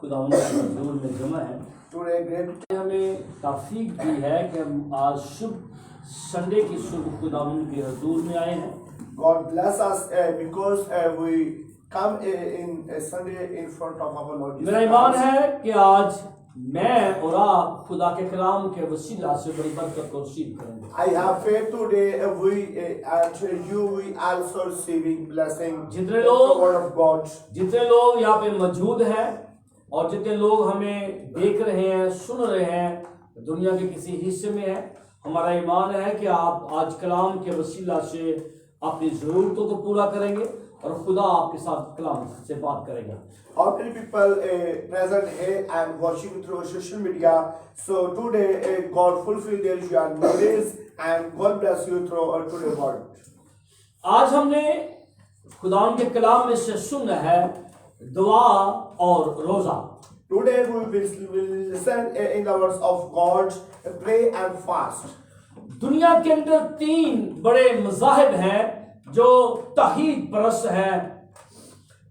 खुदावंद के हुजूर में जमा है। Today, great हमें तौफीक दी है कि हम आज शुभ संडे की सुबह खुदावंद के हुजूर में आए हैं। God bless us because we come in Sunday in front of our Lord Jesus मेरा ईमान Christ. है कि आज मैं और आप खुदा के कलाम के वसीला से बड़ी बरकत को रिसीव करेंगे। I have faith today. We also receiving blessing जितने from the लोग word of God. जितने लोग यहाँ पे मौजूद हैं और जितने लोग हमें देख रहे हैं, सुन रहे हैं, दुनिया के किसी हिस्से में है, हमारा ईमान है कि आप आज कलाम के वसीला से अपनी ज़रूरतों को पूरा करेंगे और खुदा आपके साथ कलाम से बात करेगा। How many people present here and watching through social media? So today God fulfill their needs and God bless you through today's word. आज हमने खुदा के कलाम में से सुना है दुआ और रोज़ा। Today we will listen in the words of God, pray and fast. दुनिया के अंदर तीन बड़े मज़ाहिब हैं जो तौहीद परस्त हैं।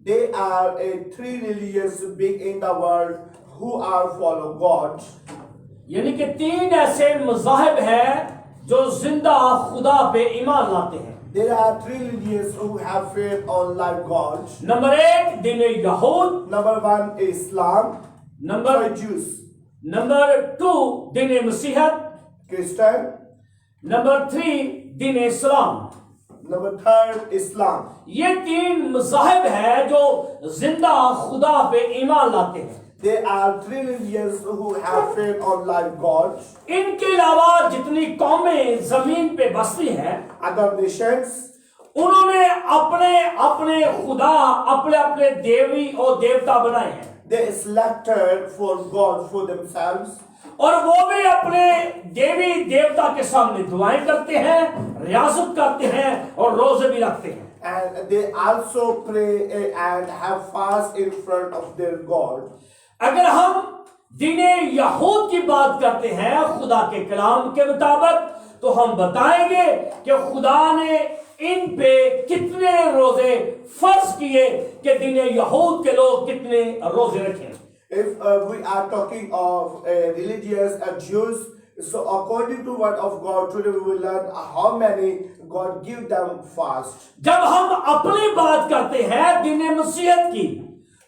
They are three religions big in the world who are follow God. यानी कि तीन ऐसे मज़ाहिब हैं जो जिंदा खुदा पे ईमान लाते हैं। There are three religions who have faith on like God. Number एक दीन यहूद, Number one Islam, number Jews, number two दीन मसीहत, Christian, नंबर थ्री दीन इस्लाम। number third Islam. ये तीन मज़ाहिब हैं जो जिंदा खुदा पे ईमान लाते हैं। There are three religions who have faith on like God. इनके अलावा जितनी कौमें जमीन पे बसती हैं, Other nations, उन्होंने अपने अपने खुदा, अपने अपने देवी और देवता बनाए हैं they selected for God for themselves. और वो भी अपने देवी देवता के सामने दुआएं करते हैं, रियासत करते हैं और रोजे भी रखते हैं। And they also pray and have fast in front of their God. अगर हम दीने यहूद की बात करते हैं खुदा के कलाम के मुताबिक, तो हम बताएंगे कि खुदा ने इन पे कितने रोजे फर्ज किए कि दीने यहूद के लोग कितने रोजे रखें। If we are talking of religious Jews, so according to word of God, today we will learn how many God give them fast. जब हम अपनी बात करते हैं दीने मसीहत की,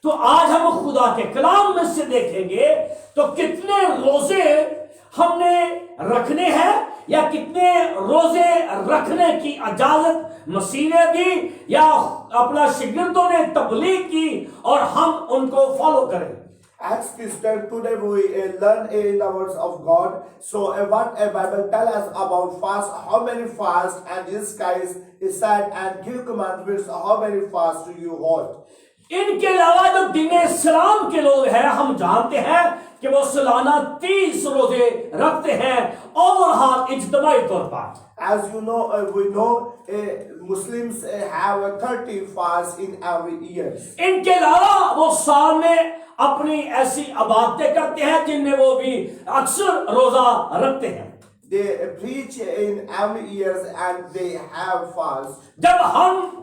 तो आज हम खुदा के कलाम में से देखेंगे तो कितने रोजे हमने रखने हैं या कितने रोजे रखने की इजाजत मसीह ने दी या अपना शिगिर्दों ने तबलीग की और हम उनको फॉलो करें। As Christian, today we learn in the words of God. So what a Bible tell us about fast, how many fast, and Jesus Christ is said and give commandments how many fast do you hold. इनके अलावा जो दीन इस्लाम के लोग हैं, हम जानते हैं कि वो सालाना 30 रोजे रखते हैं और हाँ इज्तिमाई तौर पर। As you know, we know Muslims have 30 fasts in every year. इनके अलावा वो साल में अपनी ऐसी इबादतें करते हैं जिनमें वो भी अक्सर रोजा रखते हैं। They preach in every year and they have fast. जब हम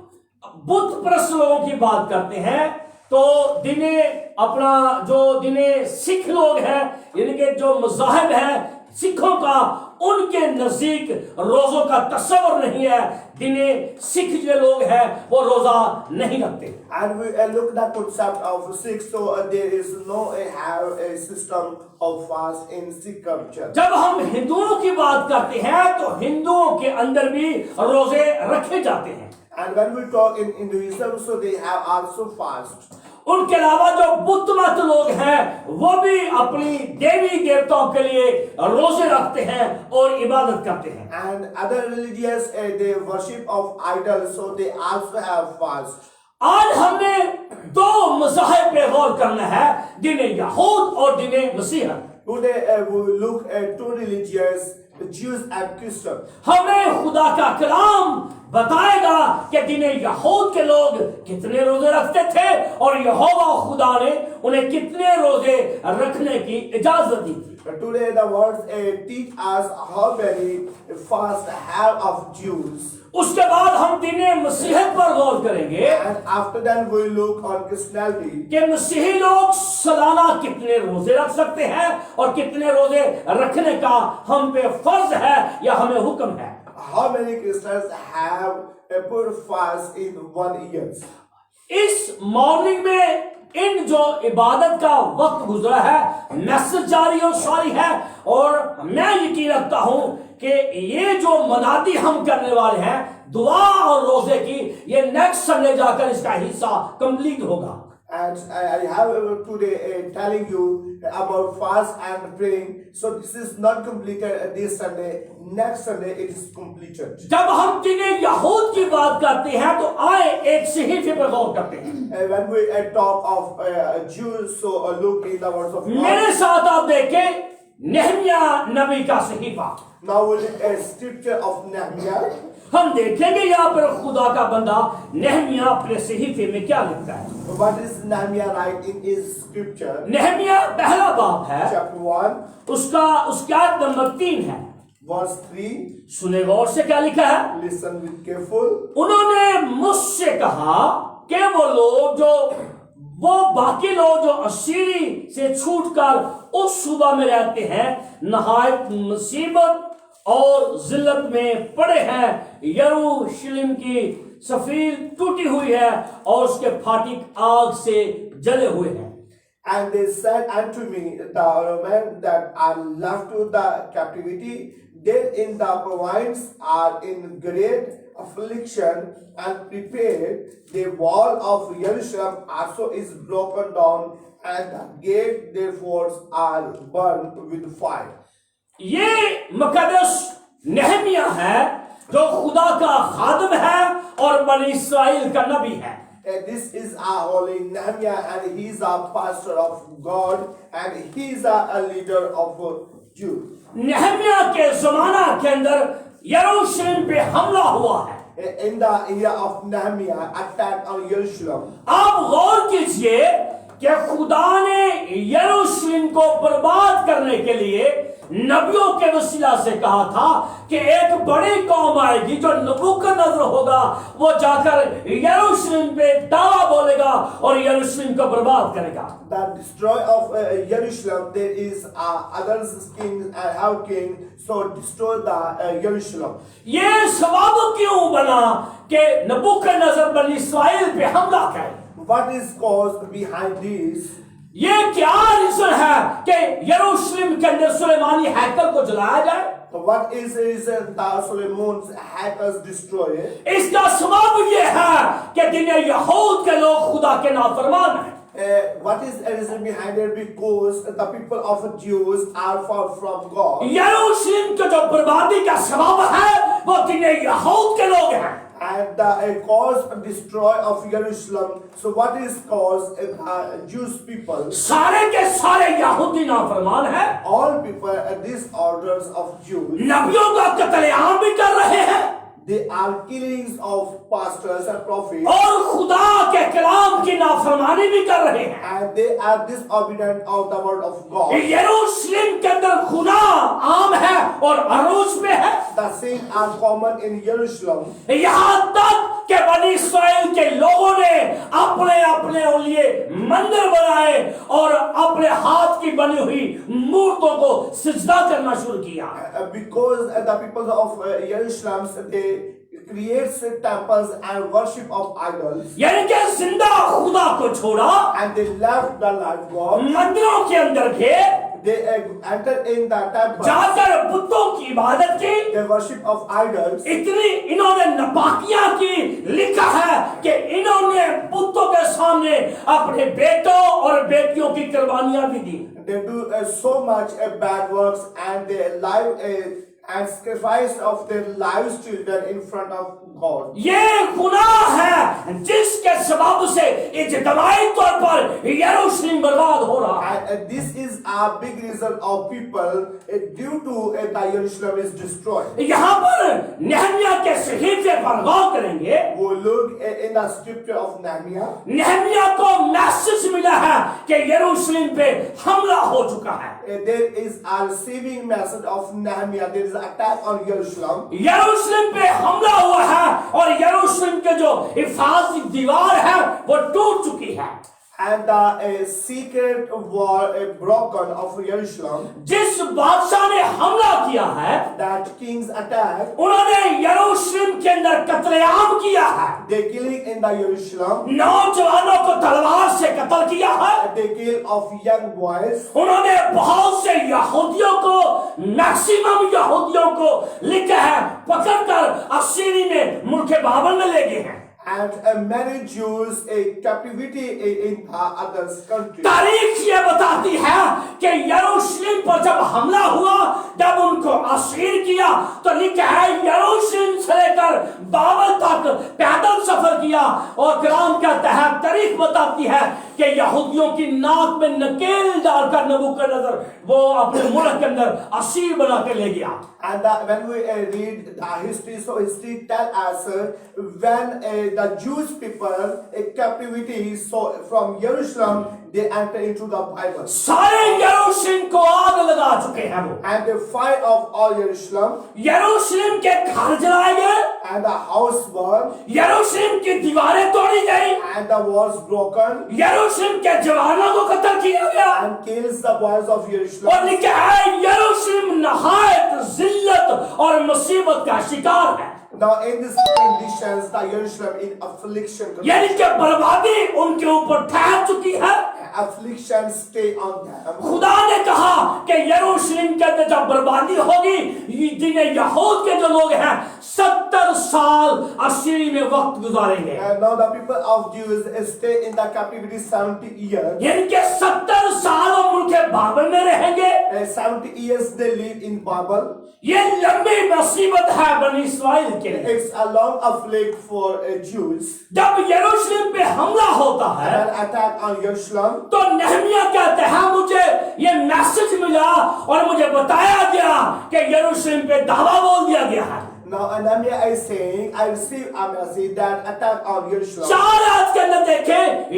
बुत परस्त लोगों की बात करते हैं तो दिने अपना जो दिने सिख लोग हैं, यानी कि जो मज़ाहिब हैं सिखों का, उनके नजदीक रोजों का तस्वर नहीं है। दिने सिख जो लोग हैं वो रोजा नहीं रखते। And we look at the concept of Sikh, so there is no have a system of fast in Sikh culture. जब हम हिंदुओं की बात करते हैं तो हिंदुओं के अंदर भी रोजे रखे जाते हैं। And when we talk in Hinduism, so they have also fast. उनके अलावा जो बुत मत लोग हैं वो भी अपनी देवी देवताओं के लिए रोजे रखते हैं और इबादत करते हैं। And other religions, they worship of idols, so they also have fast. आज हमने दो मज़ाहिब पे गौर करना है, दीन यहूद और दीन मसीहत। Today we look at two religions, the Jews and Christians. हमें खुदा का कलाम बताएगा कि दिन यहूद के लोग कितने रोजे रखते थे और यहोवा खुदा ने उन्हें कितने रोजे रखने की इजाजत दी थी। Today the words teach us how many fast have of Jews. उसके बाद हम दिने मसीहत पर गौर करेंगे And after that we look on Christianity. कि मसीही लोग सालाना कितने रोजे रख सकते हैं और कितने रोजे रखने का हम पे फर्ज है या हमें हुक्म है। How many Christians have a pure fast in 1 year? इस मॉर्निंग में इन जो इबादत का वक्त गुजरा है, मैसेज जारी और सॉरी है, और मैं यकीन रखता हूं कि ये जो मनादी हम करने वाले हैं दुआ और रोजे की, ये नेक्स्ट संडे जाकर इसका हिस्सा कंप्लीट होगा। And I have today telling you about fast and praying. So this is not completed this Sunday. Next Sunday it is completed. जब हम दिने यहूद की बात करते हैं तो आए एक सहीफे पर गौर करते हैं। When we talk of Jews, so look in the words of God. मेरे साथ आप देखें नेहमिया नबी का सहीफा। Now we look at scripture of Nehemiah. हम देखेंगे यहाँ पर खुदा का बंदा नेहमिया अपने सहीफे में क्या लिखता है। What is Nehemiah write in his scripture? Nehemiah पहला बाब है, Chapter 1, उसका नंबर 3 है। verse 3. सुने गौर से क्या लिखा है। Listen with careful. उन्होंने मुझसे कहा कि वो बाकी लोग जो असीरी से छूटकर उस सूबा में रहते हैं नहायत मुसीबत और जिल्लत में पड़े हैं। यरूशलेम की सफीर टूटी हुई है और उसके फाटिक आग से जले हुए हैं। And they said unto me, the men that are left to the captivity, there in the province are in great affliction, and prepared the wall of Jerusalem also is broken down, and the gate therefore are burned with fire. ये मुकद्दस Nehemiah है जो खुदा का खादिम है और बनी इस्राएल का नबी है। And this is our holy Nehemiah, and he is a pastor of God, and he is a leader of Jews. Nehemiah के जमाना के अंदर यरूशलेम पे हमला हुआ है। In the year of Nehemiah, attack on Jerusalem. आप गौर कीजिए कि खुदा ने यरूशलेम को बर्बाद करने के लिए नबियों के वसीला से कहा था कि एक बड़ी कौम आएगी जो नबूकदनेस्सर होगा, वो जाकर यरूशलेम पे दावा बोलेगा और यरूशलेम को बर्बाद करेगा। The destroy of Jerusalem, there is other king, have king, so destroy the Jerusalem. ये सबब क्यों बना कि नबूकदनेस्सर बनी इस्राएल पे हमला करे? What is cause behind this? ये क्या रीजन है कि यरूशलेम के अंदर सुलेमानी हैकल को जलाया जाए? What is the reason that Solomon's hackers destroyed? इसका सबब ये है कि दिन यहूद के लोग खुदा के नाफरमान हैं। What is the reason behind it? Because the people of Jews are far from God. यरूशलेम के जो बर्बादी का सबब है वो दिन यहूद के लोग हैं। And the cause destroy of Jerusalem. So what is cause? Jewish people. सारे के सारे यहूदी नाफरमान हैं। All people disorders of Jews. नबियों का कत्लेआम भी कर रहे हैं। They are killings of pastors and prophets. और खुदा के कलाम की नाफरमानी भी कर रहे हैं। And they are disobedient of the word of God. यरूशलेम के अंदर खुदा आम है और अरूज पे है। The sins are common in Jerusalem. यहाँ तक कि बनी इस्राएल के लोगों ने अपने अपने लिए मंदिर बनाए और अपने हाथ की बनी हुई मूर्तों को सिजदा करना शुरू किया। Because the people of Jerusalem, they create temples and worship of idols. यानी कि जिंदा खुदा को छोड़ा, And they left the live God. मंदिरों के अंदर गए, They enter in the temple. जाकर बुतों की इबादत की, The worship of idols. इतनी इन्होंने नापाकियां की, लिखा है कि इन्होंने बुतों के सामने अपने बेटों और बेटियों की कुर्बानियां भी दी। They do so much bad works, and they live and sacrifice of their lives children in front of God. ये गुनाह है जिसके सबब से इज्तमाई तौर पर यरूशलेम बर्बाद हो रहा है। And this is a big reason of people due to the Jerusalem is destroyed. यहाँ पर नेहमिया के सहीफे पर गौर करेंगे। वो लोग in the scripture of Nehemiah, Nehemiah को मैसेज मिला है कि यरूशलेम पे हमला हो चुका है। there is a receiving message of Nehemiah. There is an attack on Jerusalem. यरूशलेम पे हमला हुआ है और यरूशलेम के जो हिफाजती दीवार है वो टूट चुकी है। And the secret war broken of Jerusalem. जिस बादशाह ने हमला किया है, That king's attack. उन्होंने यरूशलेम के अंदर कत्लेआम किया है। They killing in the Jerusalem. नौजवानों को तलवार से कत्ल किया है। They kill of young boys. उन्होंने बहुत से यहूदियों को, मैक्सिमम यहूदियों को लिखा है पकड़कर असीरी में मुल्क बाबल में ले गए हैं। And many Jews in captivity in other countries. तारीख ये बताती है कि यरूशलेम पर जब हमला हुआ, जब उनको असीर किया, तो लिखा है यरूशलेम से लेकर बाबल तक पैदल सफर किया। और कुरान कहता है, तारीख बताती है कि यहूदियों की नाक में नकेल डालकर नबूकदनेस्सर वो अपने मुल्क के अंदर असीर बना के ले गया। And when we read the history, so history tell us when the Jewish people in captivity, so from Jerusalem they enter into the Bible. सारे यरूशलेम को आग लगा चुके हैं वो। And the fire of all Jerusalem. यरूशलेम के घर जलाए गए। And the house burned. यरूशलेम की दीवारें तोड़ी गई। And the walls broken. यरूशलेम के जवानों को कत्ल किया गया। And kills the boys of Jerusalem. और लिखा है यरूशलेम नहायत जिल्लत और मुसीबत का शिकार है। Now in these conditions, the Jerusalem in affliction. यानी कि बर्बादी उनके ऊपर ठहर चुकी है। Affliction stay on them. खुदा ने कहा कि यरूशलेम के अंदर जब बर्बादी होगी, जिन्हें यहूद के जो लोग हैं 70 साल असीरी में वक्त गुजारेंगे। And now the people of Jews stay in the captivity 70 years. यानी कि 70 साल वो मुल्क बाबल में रहेंगे। 70 years they live in Babel. ये लंबी मुसीबत है बनी इस्राएल के लिए। It's a long afflict for Jews. जब यरूशलेम पे हमला होता है, An attack on Jerusalem. तो नेहमिया कहते हैं मुझे ये मैसेज मिला और मुझे बताया गया कि यरूशलेम पे दावा बोल दिया गया है। Now Nehemiah is saying, I received a message that attack on Jerusalem. 4 आयत के अंदर देखें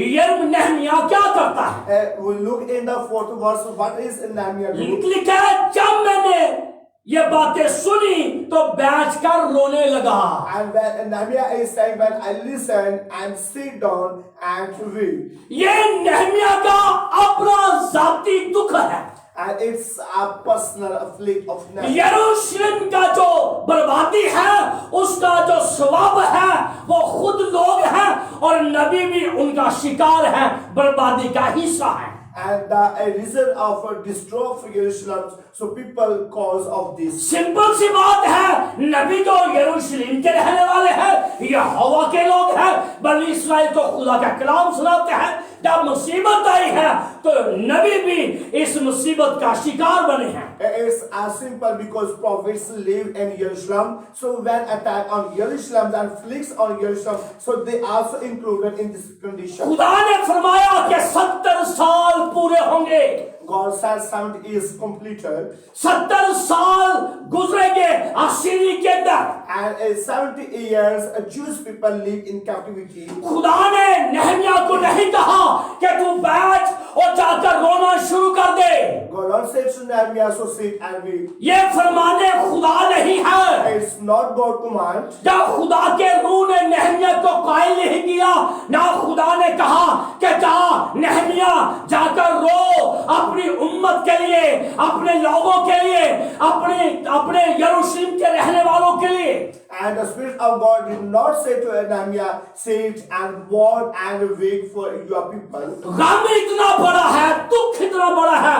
नेहमिया क्या करता है। We look in the 4th verse. What is Nehemiah doing? लिखा है जब मैंने ये बातें सुनी तो बैठकर रोने लगा। And when Nehemiah is saying, when I listen and sit down and weep. ये नेहमिया का अपना जाती दुख है। And it's a personal afflict of Nehemiah. यरूशलेम का जो बर्बादी है, उसका जो स्वभाव है, वो खुद लोग हैं और नबी भी उनका शिकार है, बर्बादी का हिस्सा है। And the reason of destroy of Jerusalem, so people cause of this. Simple सी बात है, नबी तो यरूशलेम के रहने वाले हैं, यहोवा के लोग हैं, बनी इस्राएल को खुदा का कलाम सुनाते हैं। जब मुसीबत आई है तो नबी भी इस मुसीबत का शिकार बने हैं। It's as simple because prophets live in Jerusalem. So when attack on Jerusalem and afflicts on Jerusalem, so they also included in this condition. खुदा ने फरमाया कि 70 साल पूरे होंगे। God said 70 is completed. 70 साल गुजरेंगे असीरी के अंदर। And 70 years, Jewish people live in captivity. खुदा ने नेहमिया को नहीं कहा कि तू बैठ और जाकर रोना शुरू कर दे। God said to Nehemiah, so sit and weep. ये फरमाने खुदा नहीं है। It's not God command. जब खुदा के रूह ने नेहमिया को कायल नहीं किया, ना खुदा ने कहा कि जा नेहमिया जाकर रो अपनी उम्मत के लिए, अपने लोगों के लिए, अपने यरूशलेम के रहने वालों के लिए। And the Spirit of God did not say to Nehemiah, sit and mourn and wait for your people. गम इतना बड़ा है, दुख इतना बड़ा है,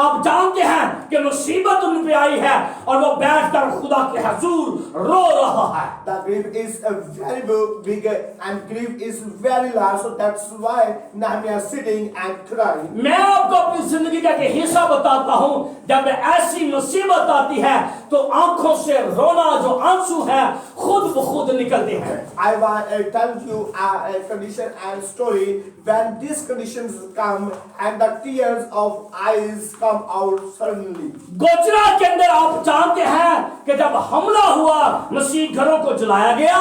आप जानते हैं कि मुसीबत उन पे आई है और वो बैठकर खुदा के हुजूर रो रहा है। The grief is very big and grief is very large, so that's why Nehemiah is sitting and crying. मैं आपको अपनी जिंदगी का एक हिस्सा बताता हूँ, जब ऐसी मुसीबत आती है तो आंखों से रोना जो आंसू है खुद ब खुद निकलते हैं। I want to tell you a condition and story when these conditions come and the tears of eyes come out suddenly. गोचरा के अंदर आप जानते हैं कि जब हमला हुआ मसीह घरों को जलाया गया,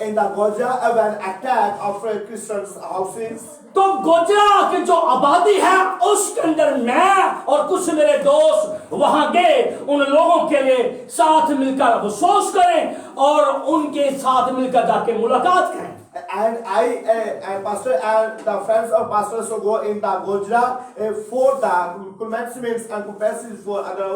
In the Goja, when attack of Christians' houses, तो गोजरा की जो आबादी है उसके अंदर मैं और कुछ मेरे दोस्त वहां गए उन लोगों के लिए साथ मिलकर अफसोस करें और उनके साथ मिलकर जाके मुलाकात करें। and and pastor and the friends of pastors who go in the Gojra for the commencements and compasses for other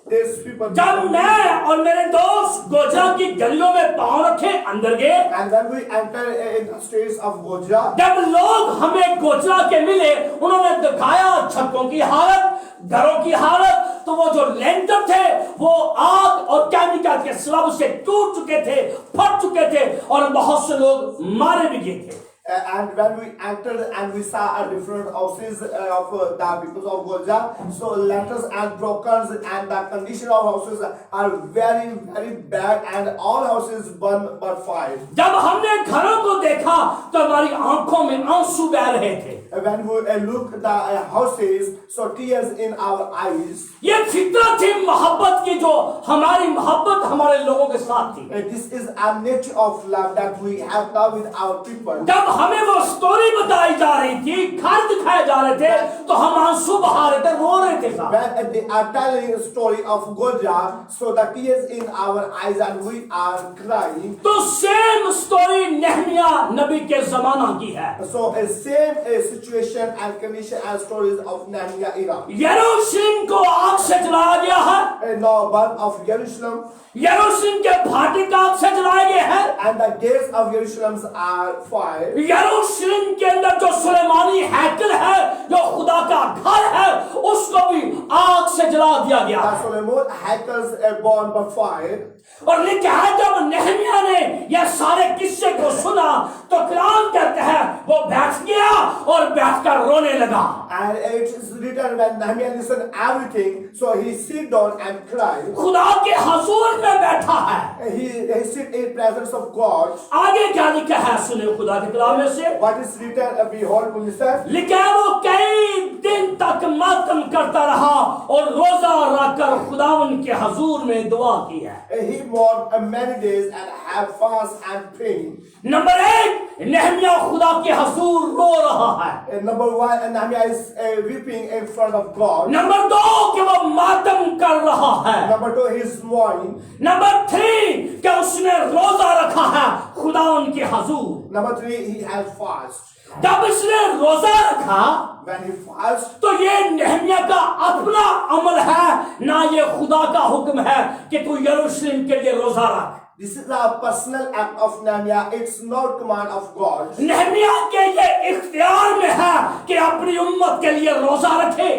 these people. जब मैं और मेरे दोस्त गोजरा की गलियों में पांव रखे अंदर गए, And when we enter in the streets of Gojra, जब लोग हमें गोजरा के मिले उन्होंने दिखाया छतों की हालत, घरों की हालत, तो वो जो लेंटर थे वो आग और केमिकल के स्लब से टूट चुके थे, फट चुके थे और बहुत से लोग मारे भी गए थे। and when we entered and we saw a different houses of the because of Gojra, so letters and brokens and the condition of houses are very very bad and all houses burn by fire. जब हमने घरों को देखा तो हमारी आंखों में आंसू बह रहे थे। When we look the houses, so tears in our eyes. ये फितरत थी मोहब्बत की, जो हमारी मोहब्बत हमारे लोगों के साथ थी। This is a nature of love that we have love with our people. जब हमें वो स्टोरी बताई जा रही थी, घर दिखाए जा रहे थे, तो हम आंसू बहा रहे थे, रो रहे थे साहब। When they are telling a story of Gojra, so the tears in our eyes and we are crying. तो सेम स्टोरी नहमिया नबी के जमाना की है। So a same situation and condition and stories of Nehemiah era. यरूशलेम को आग से जलाया गया है, Now burn of Jerusalem यरूशलेम के फाटक आग से जलाए गए हैं, and the gates of Jerusalem are fire. यरूशलेम के अंदर जो सुलेमानी हैकल है, जो खुदा का घर है, उसको भी आग से जला दिया गया The है। Solomon hackers are born by fire. और लिखा है जब नहमिया ने यह सारे किस्से को सुना तो कलाम कहते हैं वो बैठ गया और बैठकर रोने लगा। And it is written when Nehemiah listened everything, so he sit down and cried. खुदा के हुजूर में बैठा है। He sit in presence of God. आगे क्या लिखा है सुने खुदा के कलाम में से। What is written? Behold, listen. लिखा है वो कई दिन तक मातम करता रहा और रोजा रखकर खुदावन के हुजूर में दुआ की है। He mourned many days and have fast and praying. Number 1, Nehemiah खुदा के हुजूर रो रहा है। Number 1, Nehemiah is weeping in front of God. Number 2 कि वो मातम कर रहा है। Number 2, he is mourning. Number 3 कि उसने रोजा रखा है खुदा उनके हुजूर। Number 3, he has fast. जब इसने रोजा रखा When he fasts, तो ये नहमिया का अपना अमल है, ना ये खुदा का हुक्म है कि तू यरूशलेम के लिए रोजा रख। this is a personal act of Nehemiah. It's not command of God. Nehemiah के ये इख्तियार में है कि अपनी उम्मत के लिए रोजा रखे।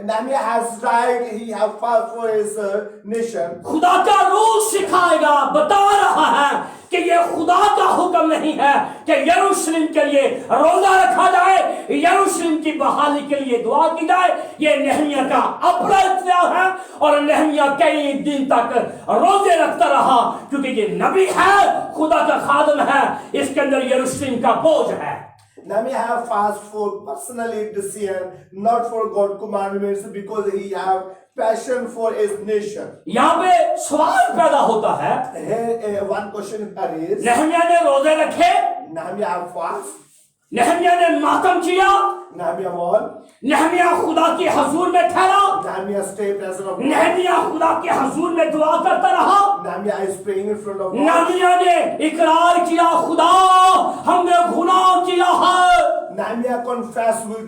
Nehemiah has right. He have fast for his nation. खुदा का रूह सिखाएगा, बता रहा है कि ये खुदा का हुक्म नहीं है कि यरूशलेम के लिए रोजा रखा जाए, यरूशलेम की बहाली के लिए दुआ की जाए। ये नहमिया का अपना इख्तियार है और नहमिया कई दिन तक रोजे रखता रहा क्योंकि ये नबी है, खुदा का खादम है, इसके अंदर यरूशलेम का बोझ है। Nehemiah have fast for personally decision, not for God commandments, because he have passion for his nation. यहाँ पे सवाल पैदा होता है, Here one question is: Nehemiah ने रोजे रखे, Nehemiah have fast, नहमिया ने मातम किया, Nehemiah mourn, नहमिया खुदा के हुजूर में ठहरा, Nehemiah stay present of God, Nehemiah खुदा के हुजूर में दुआ करता रहा, Nehemiah is praying in front of God, Nehemiah ने इकरार किया खुदा हमने गुनाह किया है, Nehemiah confess we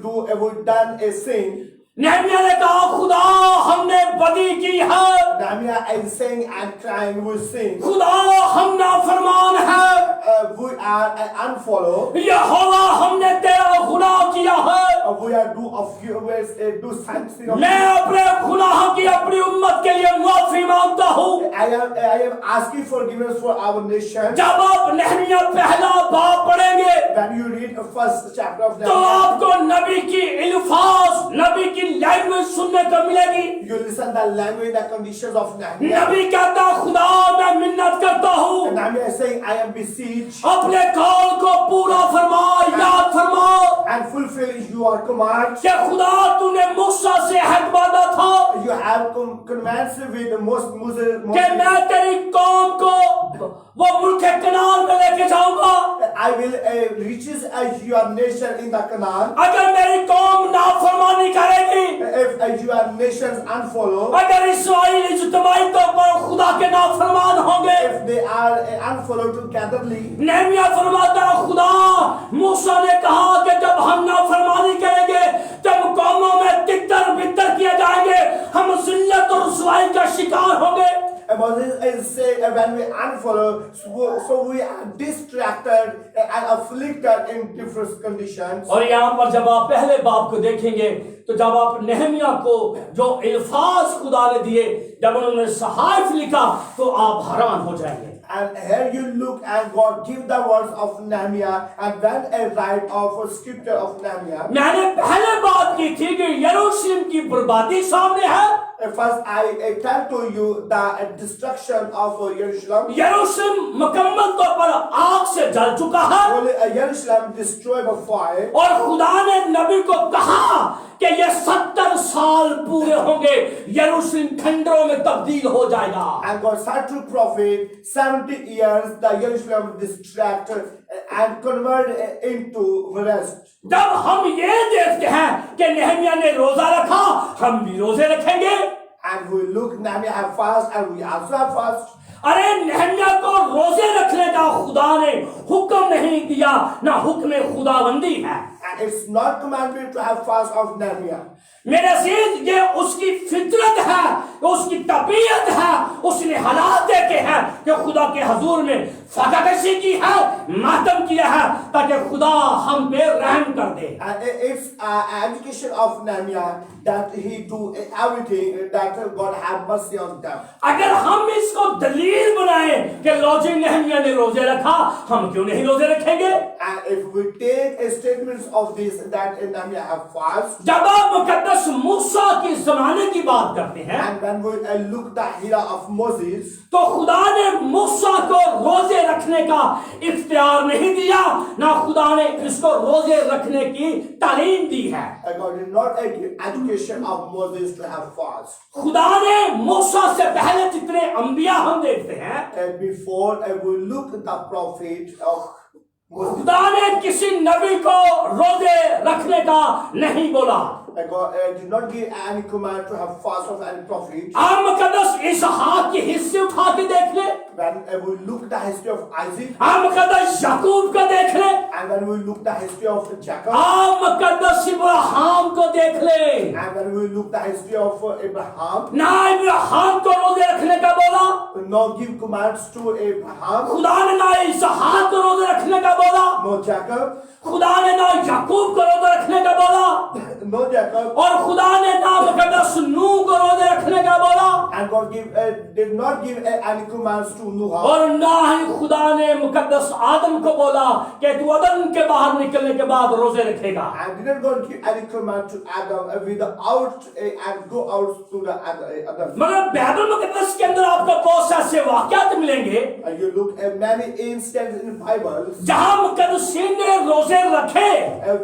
done a sin, Nehemiah ने कहा खुदा हमने बदी की है, Nehemiah is saying and crying we sin, खुदा हम नाफरमान है, we are unfollow, यहोवा हमने तेरा गुनाह किया है, we are do something of मैं अपने गुनाह की अपनी उम्मत के लिए माफी मांगता हूँ। I am asking forgiveness for our nation. जब आप नहमिया पहला बाब पढ़ेंगे When you read the first chapter of तो Nehemiah, आपको नबी की इल्फाज, नबी की लैंग्वेज सुनने को मिलेगी। You listen the language, the conditions of Nehemiah. नबी कहता खुदा मैं मिन्नत करता हूँ, And Nehemiah is saying, I am beseech अपने कौल को पूरा फरमा, याद फरमा and fulfill your commands. कि खुदा तूने मूसा से अहद बांधा था You have commands with the Moses. कि मैं तेरी कौम को वो मुल्क कनान में लेके जाऊंगा। I will reaches your nation in the Canaan. अगर मेरी कौम नाफरमानी करेगी, If your nations unfollow, अगर इस्राएल इज्तिमाई तौर पर खुदा के नाफरमान होंगे, if they are unfollow togetherly, Nehemiah फरमाता है खुदा मूसा ने कहा कि जब हम नाफरमानी करेंगे तब कौमों में तितर बितर किए जाएंगे, हम जिल्लत और रुसवाई का शिकार होंगे। Moses is saying when we unfollow, so we are distracted and afflicted in different conditions. और यहाँ पर जब आप पहले बाब को देखेंगे तो जब आप नेहमिया को जो अल्फाज खुदा ने दिए, जब उन्होंने सहाइफ लिखा तो आप हैरान हो जाएंगे। And here you look and God give the words of Nehemiah, and when I write of a scripture of Nehemiah, मैंने पहले बात की थी कि यरूशलेम की बर्बादी सामने है। first I tell to you the destruction of Jerusalem. यरूशलेम मुकम्मल तौर पर आग से जल चुका है Only Jerusalem destroyed by fire. और खुदा ने नबी को कहा कि ये 70 साल पूरे होंगे, यरूशलेम खंडरों में तब्दील हो जाएगा। And God said to prophet, 70 years the Jerusalem distracted and converted into rest. जब हम ये देखते हैं कि नेहमिया ने रोजा रखा, हम भी रोजे रखेंगे। And we look, Nehemiah have fast and we also have fast. अरे नेहमिया को रोजे रखने का खुदा ने हुक्म नहीं दिया, ना हुक्म खुदाबंदी है। And it's not commanded to have fast of Nehemiah. मेरे अजीज ये उसकी फितरत है, उसकी तबीयत है, उसने हालात देखे हैं कि खुदा के हजूर में फकाकशी की है, मातम किया है ताकि खुदा हम पे रहम कर दे। And it's education of Nehemiah that he do everything that God have mercy on them. अगर हम इसको दलील बनाए कि लॉजी नेहमिया ने रोजे रखा, हम क्यों नहीं रोजे रखेंगे? And if we take statements of this that Nehemiah have fast, जब आप मुकद्दस मूसा के जमाने की बात करते हैं and when we look the era of Moses, तो खुदा ने मूसा को रोजे रखने का इख्तियार नहीं दिया, ना खुदा ने इसको रोजे रखने की तालीम दी है। God did not give education of Moses to have fast. खुदा ने मूसा से पहले जितने अंबिया हम देखते हैं, And before we look at the prophet of Moses, खुदा ने किसी नबी को रोजे रखने का नहीं बोला। God did not give any command to have fast of any prophet. आप मुकद्दस इसहाक के हिस्से उठा के देख ले, When we look the history of Isaac, आप मुकद्दस याकूब को देख ले, and when we look the history of Jacob, आप मुकद्दस इब्राहिम को देख ले। and when we look the history of Abraham, ना इब्राहिम को रोजे रखने का बोला, no give commands to Abraham, खुदा ने ना इसहाक को रोजे रखने का बोला, no Jacob, खुदा ने ना याकूब को रोजे रखने का बोला, no Jacob, और खुदा ने ना मुकद्दस नूह को रोजे रखने का बोला, and God did not give any commands to Noah, और ना ही खुदा ने मुकद्दस आदम को बोला कि तू अदन के बाहर निकलने के बाद रोजे रखेगा। and didn't God give any command to Adam without and go out to the other. मगर बाइबल मुकद्दस के अंदर आपको बहुत से ऐसे वाक़यात मिलेंगे And you look at many instances in Bible जहां मुकद्दसीन ने रोजे रखे।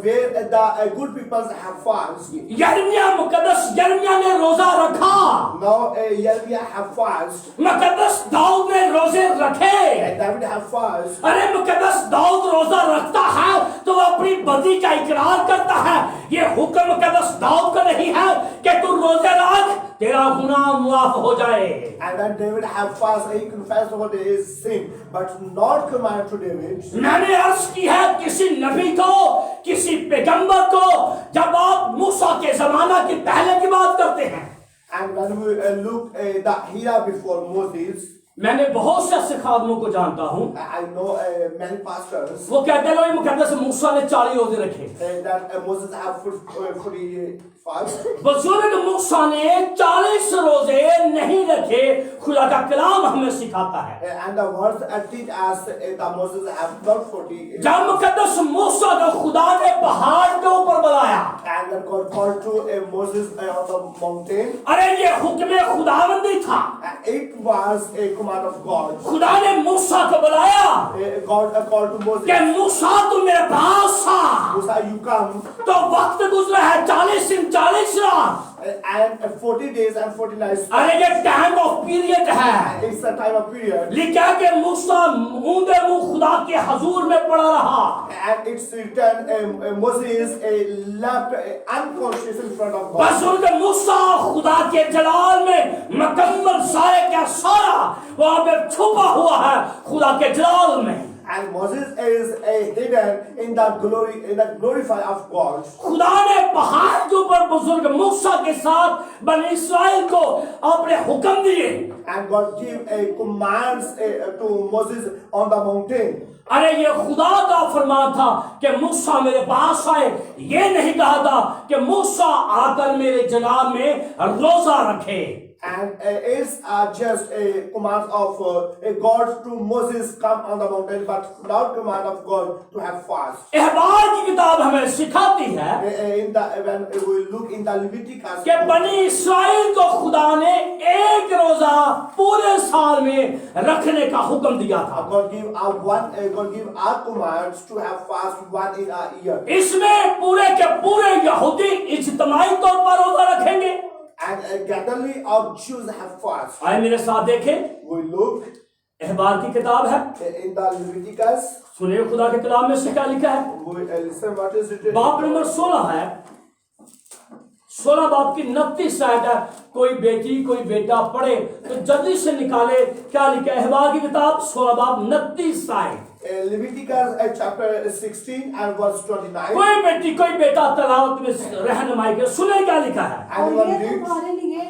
where the good people have fast. यिर्मयाह ने रोजा रखा, Now Jeremiah have fast, मुकद्दस Dawood ने रोजे रखे। and David have fast. अरे मुकद्दस दाऊद रोजा रखता है तो वो अपनी बदी का इकरार करता है। ये हुक्म मुकद्दस दाऊद का नहीं है कि तू रोजे रख, तेरा गुनाह मुआफ हो जाए। And when David have fast, he confessed about his sin, but not command to David. मैंने अर्ज की है किसी नबी को, किसी पैगंबर को, जब आप मूसा के जमाना की पहले की बात करते हैं, And when we look the era before Moses, मैंने बहुत से ऐसे खादमों को जानता हूँ, I know many pastors वो कहते हैं लोग मुकद्दस मूसा ने 40 रोजे रखे। that Moses have 40 fast. बुजुर्ग मूसा ने 40 रोजे नहीं रखे, खुदा का कलाम हमें सिखाता है। And the words teach us that Moses have not 40. जब मुकद्दस मूसा को खुदा ने पहाड़ के ऊपर बुलाया, And then God called to Moses on the mountain. अरे ये हुक्म खुदावंदी था। It was a command of God. खुदा ने मूसा को बुलाया God called to Moses. कि मूसा तुम मेरे पास आ। Musa, you come. तो वक्त गुजरा है 40 दिन 40 रात। And 40 days and 40 nights. अरे ये टाइम ऑफ पीरियड है। It's a time of period. लिखा कि मूसा मूंदे मुंह खुदा के हजूर में पड़ा रहा। And it's written, Moses left unconscious in front of God. बुजुर्ग मूसा खुदा के जलाल में मुकम्मल सारे का सारा वहां पे छुपा हुआ है खुदा के जलाल में। And Moses is hidden in the glory, in the glorify of God. खुदा ने पहाड़ के ऊपर बुजुर्ग मूसा के साथ बनी इस्राएल को अपने हुक्म दिए। And God gave commands to Moses on the mountain. अरे ये खुदा का फरमान था कि मूसा मेरे पास आए, ये नहीं कहा था कि मूसा आकर मेरे जनाब में रोजा रखे। And it's just a command of God to Moses come on the mountain, but not command of God to have fast. एहबार की किताब हमें सिखाती है When we look in the Leviticus, कि बनी इस्राएल को खुदा ने एक रोजा पूरे साल में रखने का हुक्म दिया था। God give our commands to have fast one in a year. इसमें पूरे के पूरे यहूदी इज्तिमाई तौर पर रोजा रखेंगे। And gathering of Jews have fast. आए मेरे साथ देखें, We look एहबार की किताब है, in the Leviticus. सुनिए खुदा के कलाम में से क्या लिखा है। We listen what is written. बाप नंबर 16 है, 16 बाप की 29 आयत है। कोई बेटी कोई बेटा पढ़े तो जल्दी से निकाले क्या लिखा है। एहबार की किताब 16 बाप 29 आयत। Leviticus chapter 16 and verse 29. कोई बेटी कोई बेटा तलावत में रहनुमाई के सुने क्या लिखा है। And और one ये reads, तुम्हारे लिए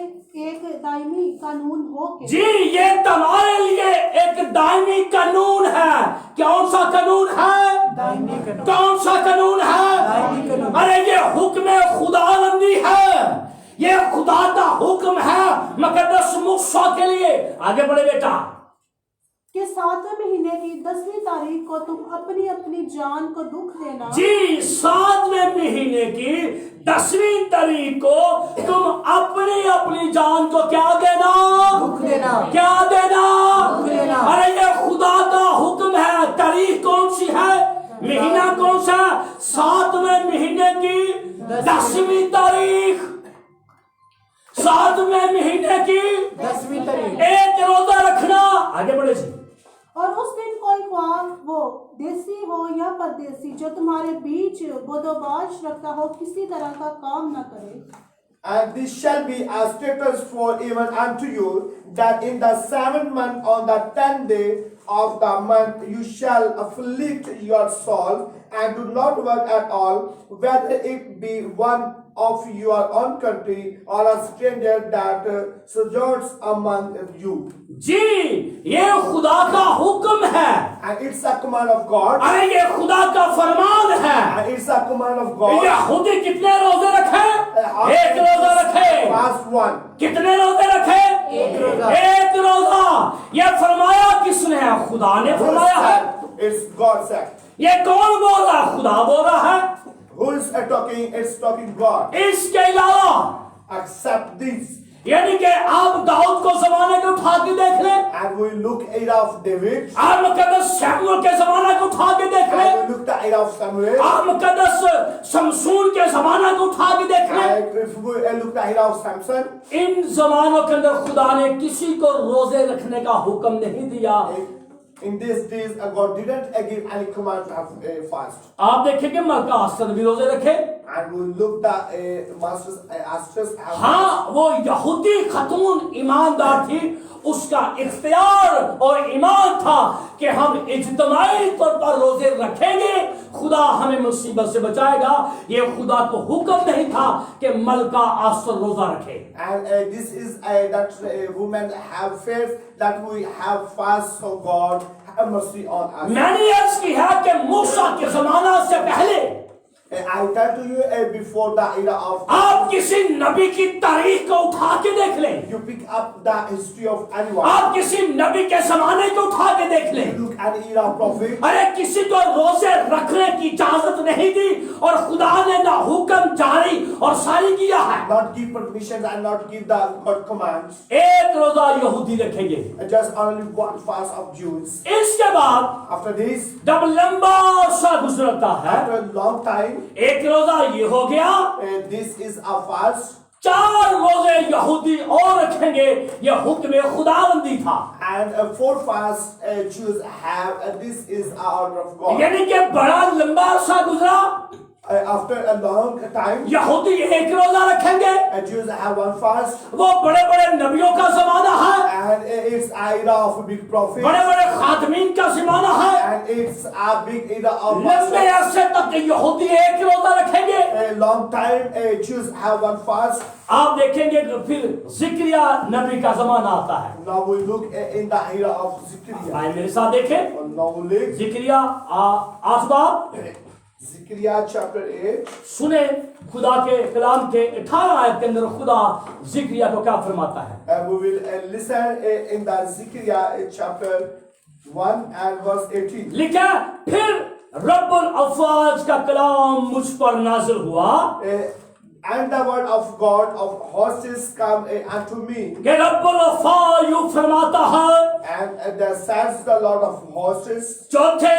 एक दायमी कानून हो के जी ये तुम्हारे लिए एक दायमी कानून है। कौन सा कानून है? दायमी कानून। कौन सा कानून है? दायमी कानून। अरे ये हुक्म खुदाबंदी है, ये खुदा का हुक्म है मुकद्दस मूसा के लिए। आगे बढ़े बेटा। कि 7वें महीने की 10वीं तारीख को तुम अपनी अपनी जान को दुख देना। जी 7वें महीने की 10वीं तारीख को तुम अपनी अपनी जान को क्या देना? दुख देना। क्या देना? दुख देना। अरे ये खुदा का हुक्म है। तारीख कौन सी है? महीना कौन सा? 7वें महीने की 10वीं तारीख। 7वें महीने की 10वीं तारीख। एक रोजा रखना। आगे बढ़े जी। और उस दिन कोई ख्वाब वो देसी हो या परदेसी जो तुम्हारे बीच बदोबाश रखता हो किसी तरह का काम न करे। and this shall be a statute for even unto you, that in the 7th month on the 10th day of the month you shall afflict your soul, and do not work at all, whether it be one of your own country or a stranger that sojourns among you. जी ये खुदा का हुक्म है। And it's a command of God. अरे ये खुदा का फरमान है। And it's a command of God. यहूदी कितने रोजे रखे? एक रोजा रखे। Fast one. कितने रोजे रखे? एक रोजा। एक रोजा। ये फरमाया किसने है? खुदा ने फरमाया है। It's God said. ये कौन बोल रहा है? खुदा बोल रहा है। Who is talking? It's talking God. इसके अलावा Accept this. यानी कि आप दाऊद को जमाने को उठा के देख लें, And we look era of David. आप मुकद्दस शमूएल के जमाने को उठा के देख लें, And we look the era of Samuel. आप मुकद्दस शमसून के जमाने को उठा के देख लें। And if we look the era of Samson. इन जमानों के अंदर खुदा ने किसी को रोजे रखने का हुक्म नहीं दिया। In these days, God didn't give any command to have a fast. आप देखेंगे मक्का अस्तर भी रोजे रखे। And we look the masters, asters have. हाँ वो यहूदी खतून ईमानदार थी, उसका इख्तियार और ईमान था कि हम इज्तिमाई तौर पर रोजे रखेंगे, खुदा हमें मुसीबत से बचाएगा। ये खुदा को हुक्म नहीं था कि मलका आस्तर रोजा रखे। And this is that women have faith that we have fast, so God have mercy on us. मैंने अर्ज की है कि मूसा के जमाना से पहले I tell to you before the era of आप किसी नबी की तारीख को उठा के देख लें, you pick up the history of anyone. आप किसी नबी के जमाने को उठा के देख You लें, look at the era of prophet. अरे किसी को रोजे रखने की इजाजत नहीं दी और खुदा ने ना हुक्म जारी और सारी किया है। Not give permissions and not give the God commands. एक रोजा यहूदी रखेंगे, Just only one fast of Jews. इसके बाद After this, जब लंबा सा गुजरता है, after a long time, एक रोजा ये हो गया, this is a fast. 4 रोजे यहूदी और रखेंगे, यह हुक्म खुदाबंदी था। And 4 fasts Jews have. This is our order of God. यानी कि बड़ा लंबा सा गुजरा, After a long time, यहूदी एक रोजा रखेंगे, Jews have one fast. वो बड़े बड़े नबियों का जमाना है, And it's era of a big prophet. बड़े बड़े खातमीन का जमाना है। And it's a big era of लंबे अरसे तक यहूदी एक रोजा रखेंगे। a long time. Jews have one fast. आप देखेंगे कि फिर जिक्रिया नबी का जमाना आता है। Now we look in the era of Zechariah. आए मेरे साथ देखें, Now we look जिक्रिया 8 बाब, Zechariah chapter 8. सुने खुदा के कलाम के 18 आयत के अंदर खुदा जिक्रिया को क्या फरमाता है। And we will listen in the Zechariah chapter 1 and verse 18. लिखा, फिर रब्बुल अफ़वाज का कलाम मुझ पर नाज़िल हुआ And the word of God of horses come unto me. कि रब्बुल अफ़वाज यूं फरमाता है, And the says the Lord of horses. चौथे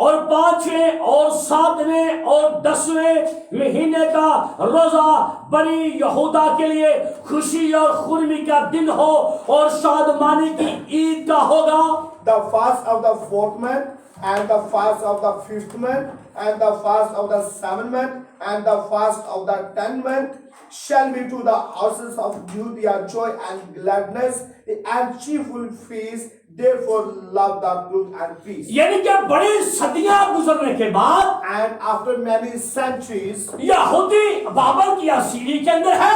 और 5वें और 7वें और 10वें महीने का रोजा बनी यहूदा के लिए खुशी और खुर्मी का दिन हो और शादमानी की ईद का होगा। The fast of the 4th month, and the fast of the 5th month, and the fast of the 7th month, and the fast of the 10th month shall be to the houses of Judea joy and gladness and cheerful feast. Therefore love the truth and peace. यानी कि बड़ी सदियां गुजरने के बाद And after many centuries, यहूदी बाबल की असीरी के अंदर है।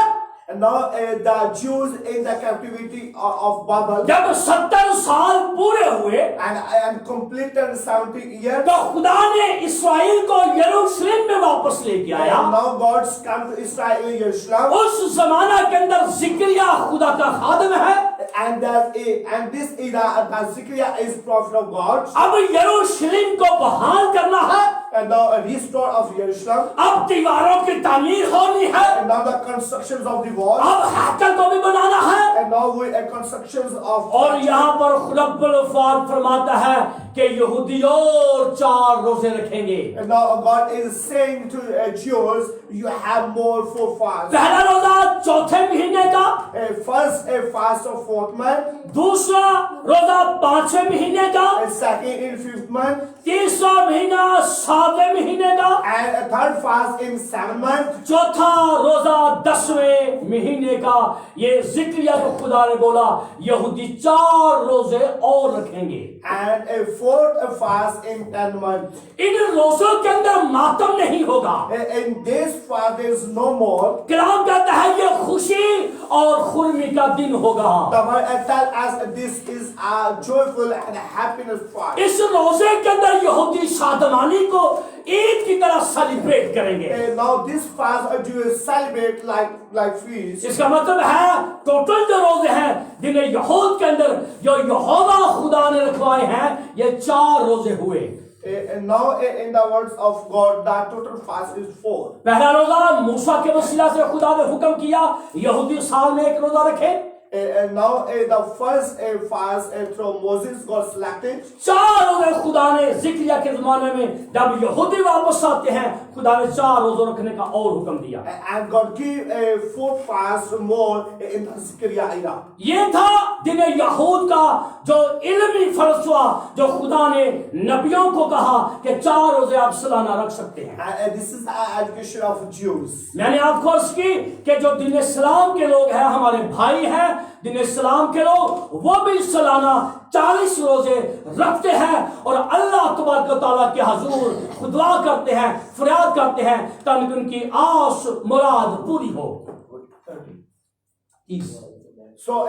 and now the Jews in the captivity of Babel, जब 70 साल पूरे हुए and completed 70 years. तो खुदा ने इस्राएल को यरूशलेम में वापस लेके And आया। now God's come to Israel in Jerusalem. उस जमाना के अंदर जिक्रिया खुदा का खादम है। And this era, Zechariah is prophet of God. अब यरूशलेम को बहाल करना है, And now a restore of Jerusalem. अब दीवारों की तामीर होनी है, And now the constructions of the wall. अब हैकल को भी बनाना है। And now we constructions of. और यहाँ पर रब्बुल अफ़वाज फरमाता है कि यहूदी और 4 रोजे रखेंगे। And now God is saying to Jews, you have more 4 fasts. पहला रोजा चौथे महीने का, First a fast of 4th month. दूसरा रोजा 5वें महीने का, A second in 5th month. तीसरा महीना 7वें महीने का, And a third fast in 7th month. चौथा रोजा 10वें महीने का। ये जिक्रिया को खुदा ने बोला यहूदी 4 रोजे और रखेंगे। And a fourth fast in 10th month. इन रोजों के अंदर मातम नहीं होगा। In this fast there is no more. कलाम कहता है ये खुशी और खुर्मी का दिन होगा। The word tell us this is a joyful and happiness fast. इस रोजे के अंदर यहूदी शादमानी को ईद की तरह सेलिब्रेट करेंगे। And now this fast Jews celebrate like feast. इसका मतलब है टोटल जो रोजे हैं जिन्हें यहूद के अंदर जो यहोवा खुदा ने रखवाए हैं, ये 4 रोजे हुए। And now in the words of God, the total fast is 4. पहला रोजा मूसा के वसीला से खुदा ने हुक्म किया यहूदी साल में 1 रोजा रखे। And now the first fast through Moses got selected. 4 रोजे खुदा ने जिक्रिया के जमाने में जब यहूदी वापस आते हैं, खुदा ने 4 रोजे रखने का और हुक्म दिया। And God gave a 4th fast more in the Zechariah era. ये था दिन यहूद का जो इल्मी फर्ज हुआ, जो खुदा ने नबियों को कहा कि 4 रोजे आप सालाना रख सकते हैं। And this is the education of Jews. मैंने आपको अर्ज की कि जो दिन इस्लाम के लोग हैं, हमारे भाई हैं दिन इस्लाम के लोग, वो भी सालाना 40 रोजे रखते हैं और अल्लाह तबारक व तआला के हुजूर खुदा करते हैं, फरियाद करते हैं ताकि उनकी आस मुराद पूरी हो। So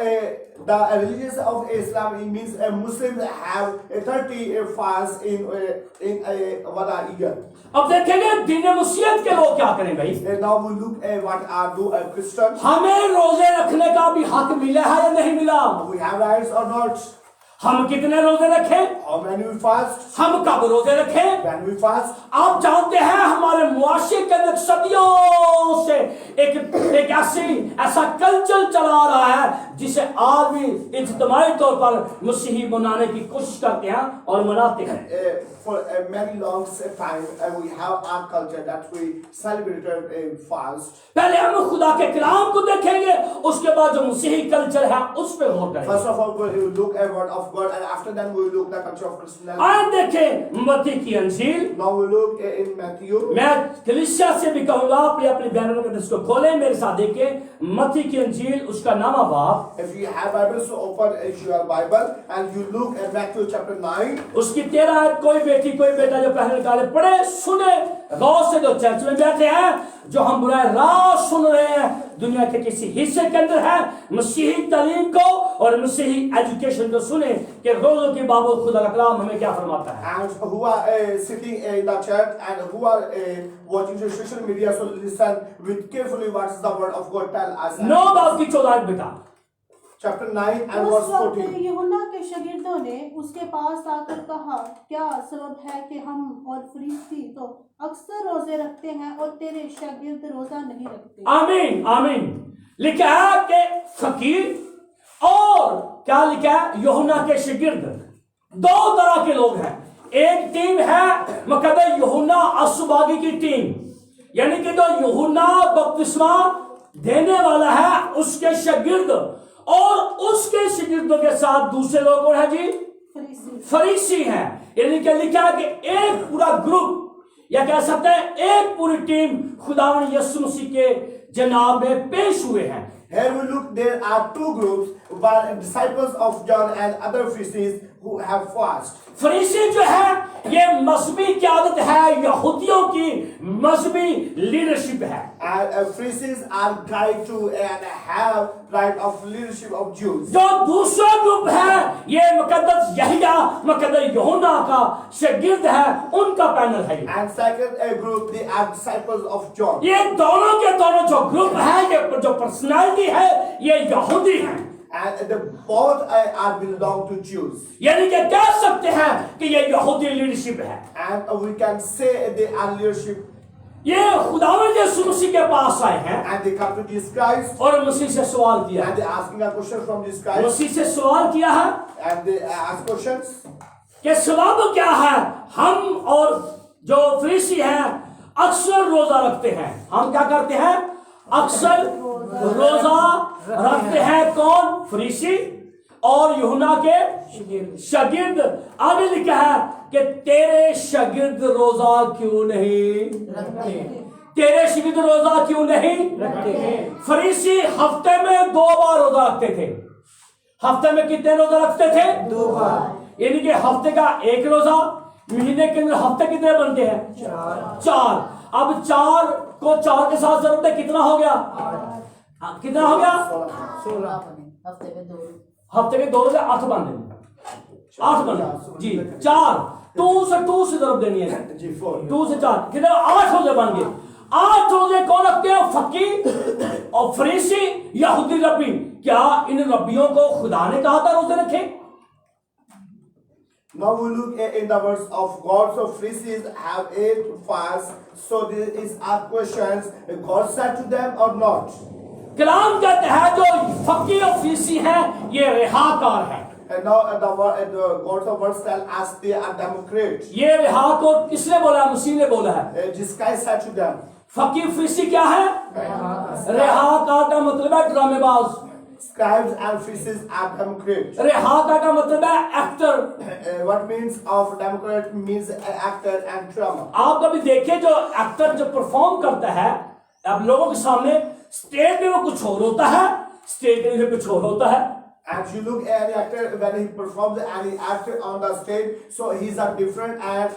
the religions of Islam, it means Muslims have a 30 fast in one a year. अब देखेंगे दीन मुसीहत के लोग क्या करें भाई। And now we look at what are do Christians. हमें रोजे रखने का भी हक मिला है या नहीं मिला? We have rights or not? हम कितने रोजे रखें? How many we fast? हम कब रोजे रखें? When we fast? आप जानते हैं हमारे मुआशरे के अंदर सदियों से एक ऐसा कल्चर चला आ रहा है जिसे आज भी इज्तिमाई तौर पर मसीही बनाने की कोशिश करते हैं और मनाते हैं। For a many long time, we have our culture that we celebrated a fast. पहले हम खुदा के कलाम को देखेंगे, उसके बाद जो मसीही कल्चर है उस पर गौर करेंगे। First of all, we will look at word of God, and after that we will look at the culture of Christianity. आज देखें मत्ती की अंजील। Now we look in Matthew. मैं कलीसिया से भी कहूंगा आप अपनी बैनर में इसको खोलें, मेरे साथ देखें मत्ती की अंजील, उसका नामा बाब। If you have Bible, so open your Bible and you look at Matthew chapter 9. उसकी 13 आयत, कोई बेटी कोई बेटा जो पहले निकाले पढ़े सुने गौर से, जो चर्च में बैठे हैं, जो हम बुराई राह सुन रहे हैं, दुनिया के किसी हिस्से के अंदर है, मसीही तालीम को और मसीही एजुकेशन को सुने कि रोजों की बाबू खुदा का कलाम हमें क्या फरमाता है। And who are sitting in the church and who are watching the social media, so listen with carefully what is the word of God tell us. 9 बाब की 14 आयत बेटा। Chapter 9 and उस verse वक्त 14. यूहन्ना के शागिर्दों ने उसके पास आकर कहा, क्या सबब है कि हम और फरीसी तो अक्सर रोजे रखते हैं और तेरे शागिर्द रोजा नहीं रखते? आमीन आमीन। लिखा है कि फकीर और क्या लिखा है, यूहन्ना के शागिर्द 2 तरह के लोग हैं। एक टीम है मुकद्दस यूहन्ना असुबागी की टीम, यानी कि जो यूहन्ना बपतिस्मा देने वाला है उसके शागिर्द, और उसके शागिर्दों के साथ दूसरे लोग कौन है जी? फरीसी हैं। यानी कि लिखा है कि एक पूरा ग्रुप, या कह सकते हैं एक पूरी टीम खुदावंद यीशु मसीह के जनाब में पेश हुए हैं। Here we look, there are 2 groups, one disciples of John and other Pharisees who have fast. फरीसी जो है ये मजहबी क़यादत है, यहूदियों की मजहबी लीडरशिप है। And Pharisees are guide to and have right of leadership of Jews. जो दूसरा ग्रुप है ये मुकद्दस यहिया मुकद्दस यूहन्ना का शागिर्द है, उनका पैनल है। And second group, they are disciples of John. ये दोनों के दोनों जो ग्रुप है, ये जो पर्सनालिटी है, ये यहूदी है। And the both are belong to Jews. यानी कि कह सकते हैं कि ये यहूदी लीडरशिप है। And we can say they are leadership. ये खुदावंद यीशु मसीह के पास आए हैं And they come to Jesus Christ. और मसीह से सवाल किया And है। they asking a question from Jesus Christ. मसीह से सवाल किया है And they ask questions. कि सबब क्या है, हम और जो फरीसी हैं अक्सर रोजा रखते हैं। हम क्या करते हैं? अक्सर रोजा रखते हैं। कौन? फरीसी और यूहन्ना के शागिर्द। आगे लिखा है कि तेरे शागिर्द रोजा क्यों नहीं रखते? तेरे शागिर्द रोजा क्यों नहीं रखते? फरीसी हफ्ते में 2 बार रोजा रखते थे। हफ्ते में कितने रोजा रखते थे? 2 बार। यानी कि हफ्ते का 1 रोजा, महीने के अंदर हफ्ते कितने बनते हैं? 4। अब 4 को 4 के साथ जरूरत है, कितना हो गया? कितना हो गया? 16 हफ्ते के 2 रोजे 8 बन देंगे। 8 बन जी 4 2 से जरूरत देनी है G 4. 2 से 4 कितने? 8 रोजे बन गए। 8 रोजे कौन रखते हैं? फकीर और फरीसी यहूदी रब्बी। क्या इन रब्बियों को खुदा ने कहा था रोजे रखें? Now we look in the words of God. So Pharisees have 8 fasts. So there is our questions. God said to them or not? कलाम कहते हैं जो फकीर और फरीसी हैं ये रिहाकार है। And now the God's words tell us they are Democrats. ये रिहाकार किसने बोला? मसीह ने बोला है। Jesus Christ said to them. फकीर फरीसी क्या है? रिहाकार का मतलब है ड्रामेबाज। Scribes and Pharisees are Democrats. रिहाकार का मतलब है actor. What means of Democrat means actor and drama. आप कभी देखे जो एक्टर जो परफॉर्म करता है अब लोगों के सामने, स्टेज पे वो कुछ और होता है, स्टेज पे कुछ और होता है। And you look at any actor when he performs any actor on the stage, so he's a different and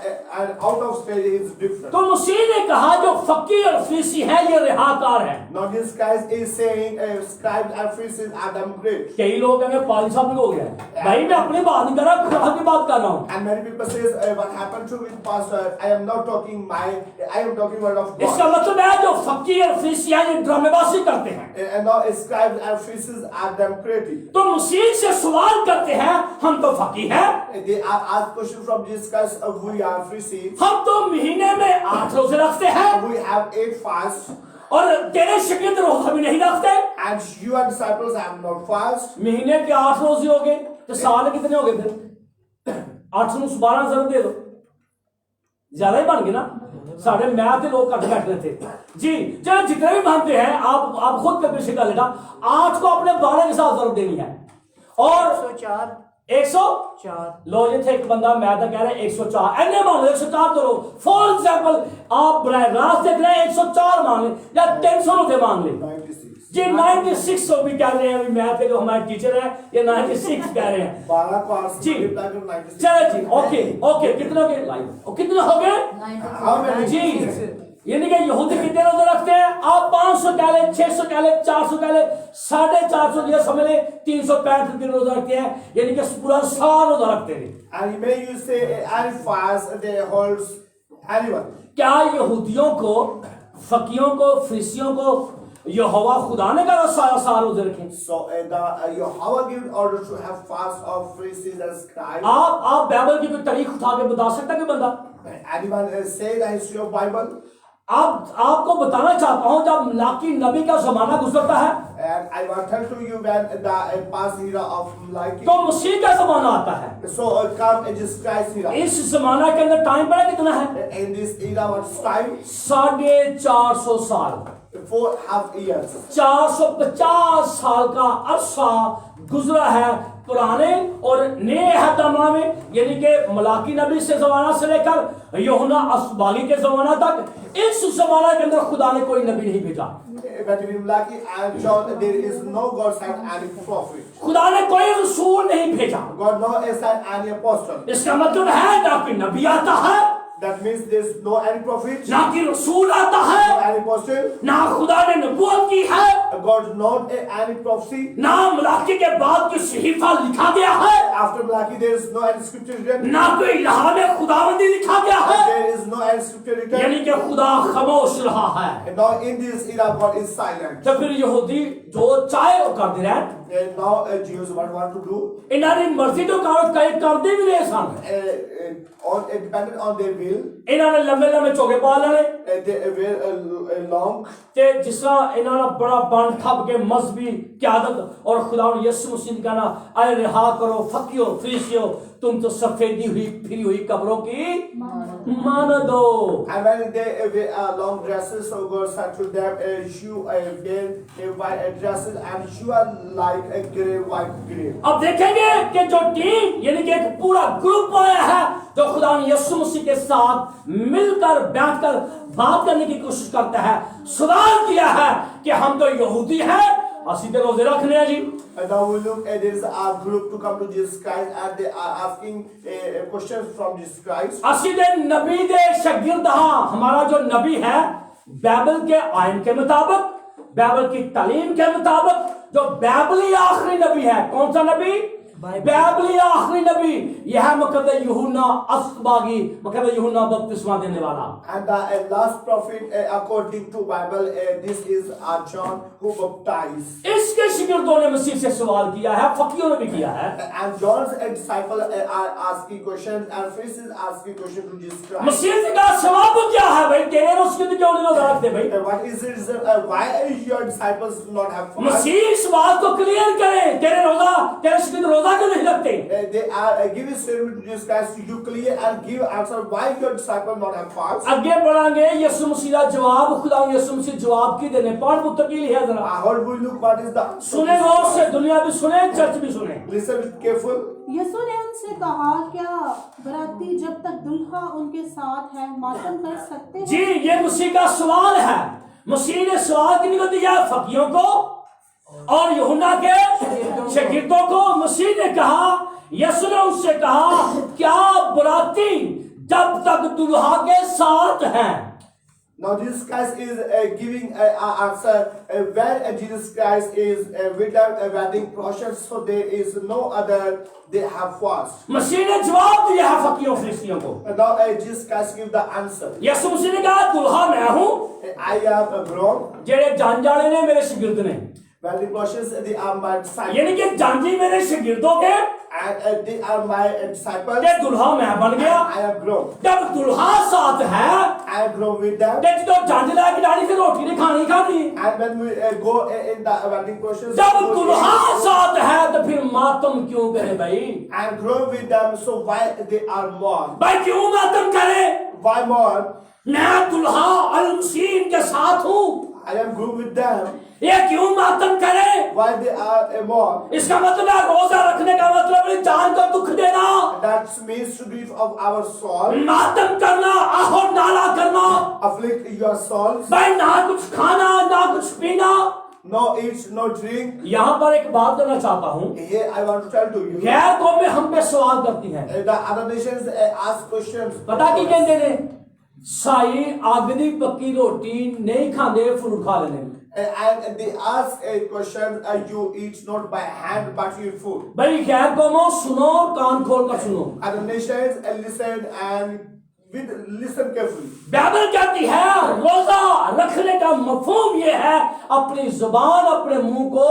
out of stage he is different. तो मसीह ने कहा जो फकी और फरीसी है ये रिहाकार है। Now this guy is saying scribes and Pharisees are them great. कई लोग कहेंगे पाली साहब हो गया भाई, मैं अपनी बात नहीं कर रहा, खुदा की बात कर रहा हूँ। And many people says what happened to with pastor, I am not talking I am talking word of इसका God. मतलब है जो फकी और फरीसी है ये ड्रामेबाजी करते हैं। And now scribes and Pharisees are them creative. तो मसीह से सवाल करते हैं, हम तो फकी हैं, They are asked question from Jesus Christ, we are Pharisees. हम तो महीने में 8 रोजे रखते हैं We have 8 fasts, और तेरे शिगिर्द रोजा भी नहीं रखते। and your disciples have not fast. महीने के 8 रोजे हो गए तो साल कितने हो गए फिर? 8 में 12 जरूर दे दो, ज्यादा ही बन गए ना। साढ़े मैथ के लोग कट बैठे थे जी। चलो जितने भी मानते हैं आप खुद का पीछे का लेटा 8 को अपने 12 के साथ जरूर देनी है। और 104 लो ये थे एक बंदा मैं तो कह रहा है 104 एने मान लो 104 करो। फॉर एग्जांपल आप बराह रास्त देख रहे हैं 104 मान ले या 300 रुपए मान ले 96. जी 96 तो भी कह रहे हैं। अभी मैथ के जो हमारे टीचर हैं ये 96 कह रहे हैं 12 को जी। multiply करो 96. चलो जी ओके कितने हो गए लाइव और कितने हो गए How many? जी। यानी कि यहूदी कितने रोजे रखते हैं? आप 500 कह ले, 600 कह ले, 400 कह ले, 450 ये समझ ले 365 दिन रोजा रखते हैं, यानी कि पूरा साल रोजा रखते हैं। And may you say any fast they holds anyone. क्या यहूदियों को, फकियों को, फरीसियों को यहोवा खुदा ने कहा सारा साल रोजे रखें? So Yahweh given order to have fast of Pharisees and scribes. आप बाइबल की कोई तारीख उठा के बता सकता है कि बंदा? Anyone say the history of Bible? आपको बताना चाहता हूं जब लाकी नबी का जमाना गुजरता है And I will tell to you when the past era of like. तो मसीह का जमाना आता है। So come in Jesus Christ era. इस जमाना के अंदर टाइम पड़ा कितना है? In this era what's time? 450 साल, 4.5 years. 450 साल का अरसा गुजरा है पुराने और नए अहदनामे में, यानी कि मलाकी नबी से जमाना से लेकर यूहन्ना अस्बागी के जमाना तक। इस जमाना के अंदर खुदा ने कोई नबी नहीं भेजा। Between Malachi and John there is no God sent any prophet. खुदा ने कोई रसूल नहीं भेजा। God no sent any apostle. इसका मतलब है ना कि नबी आता है, That means there is no any prophet, ना कि रसूल आता no है, any apostle. ना खुदा ने नबूवत की है, God not any prophecy. ना मलाकी के बाद की सहीफा लिखा गया है, After Malachi there is no any scripture written. ना कोई इलाहा में खुदावंदी लिखा गया है, There is no any scripture written. यानी कि खुदा खामोश रहा है। And now in this era God is silent. तो फिर यहूदी जो चाहे वो कर दे रहे हैं, And now Jews what want to do? इन्होंने मर्जी तो कर दे भी रहे सन। Dependent on their will. इन्होंने लंबे लंबे चोगे पा लेने They were long. ते जिस तरह इन्होंने बड़ा बन ठप के मजहबी क़यादत और खुदा यीशु मसीह का ना आए रिहा करो फकियो फरीसियो, तुम तो सफेदी हुई फिरी हुई कब्रों की मान दो। And when they wear long dresses, so God said to them, you wear white dresses and you are like a grey white grave. अब देखेंगे कि जो टीम यानी कि एक पूरा ग्रुप आया है जो खुदा ने यीशु मसीह के साथ मिलकर बैठकर बात करने की कोशिश करता है, सवाल किया है कि हम तो यहूदी हैं, ਅਸੀਂ ਤੇ रोजे रखने हैं जी। And now we look at there is a group to come to Jesus Christ and they are asking questions from Jesus Christ. ਅਸੀਂ ਤੇ नबी दे शागिर्द हां। हमारा जो नबी है बाइबल के आयन के मुताबिक, बाइबल की तालीम के मुताबिक जो बाइबली आखिरी नबी है, कौन सा नबी? बाइबली आखिरी नबी यह मुकद्दस यूहन्ना अस्बागी, मुकद्दस यूहन्ना बपतिस्मा देने वाला। And the last prophet according to Bible this is John who baptized. इसके शागिर्दों ने मसीह से सवाल किया है, फकीरों ने भी किया है। And John's disciples are asking questions and Pharisees asking questions to Jesus Christ. मसीह ने कहा सवाल क्या है भाई, तेरे उसके क्यों नहीं रोजा रखते भाई? What is the reason? Why your disciples do not have fast? मसीह इस बात को क्लियर करें, तेरे शागिर्द रोजा क्यों नहीं रखते? They are giving statement to Jesus Christ. You clear and give answer why your disciples not have fast. आगे बढ़ाएंगे यीशु मसीह का जवाब, खुदा यीशु मसीह जवाब की देने पाठ पुत्र की है जरा How do we look? What is the? सुने गौर से, दुनिया भी सुने, चर्च भी सुने। Listen careful. यीशु ने उनसे कहा, क्या बराती जब तक दुल्हा उनके साथ है मातम कर सकते हैं? जी ये मसीह का सवाल है। मसीह ने सवाल किन को दिया? फकीरों को और यूहन्ना के शागिर्दों को यीशु ने उससे कहा, क्या बराती जब तक दुल्हा के साथ हैं? Now Jesus Christ is giving an answer when Jesus Christ is without a wedding procession, so there is no other, they have fast. मसीह ने जवाब दिया है फकीरों फरिश्तियों को। And now Jesus Christ give the answer. यीशु मसीह ने कहा, दुल्हा मैं हूं, I am a groom. जेड़े जांजाले ने मेरे शागिर्द ने, Wedding processions, they are my disciples. यानी कि जांजी मेरे शागिर्दों के, And they are my disciples. ते दुल्हा मैं बन गया। I am groom. जब दुल्हा साथ है, I am groom with them. ते जो जांज लाके डाली से रोटी नहीं खानी खानी। And when we go in the wedding processions, जब दुल्हा साथ है तो फिर मातम क्यों करे भाई? I am groom with them, so why they are mourn? भाई क्यों मातम करे? Why mourn? मैं दुल्हा अल-मसीह के साथ हूं, I am groom with them. ये क्यों मातम करे? Why they are mourn? इसका मतलब है रोजा रखने का मतलब है जान को दुख देना, That means to grieve of our soul, मातम करना, आहो नाला करना, afflict your souls. भाई ना कुछ खाना ना कुछ पीना। No eat, no drink. यहाँ पर एक बात करना चाहता हूँ, Here I want to tell to you. गैर कौमें हम पे सवाल करती हैं, The other nations ask questions. पता की कहते ने साई आगदी पक्की रोटी नहीं खाते फ्रूट खा लेने। And they ask a question, you eat not by hand but you food. भाई गैर कौमों सुनो, कान खोल कर सुनो। Other nations listen and listen carefully. Bible कहती है रोजा रखने का मफहूम ये है अपनी जुबान अपने मुंह को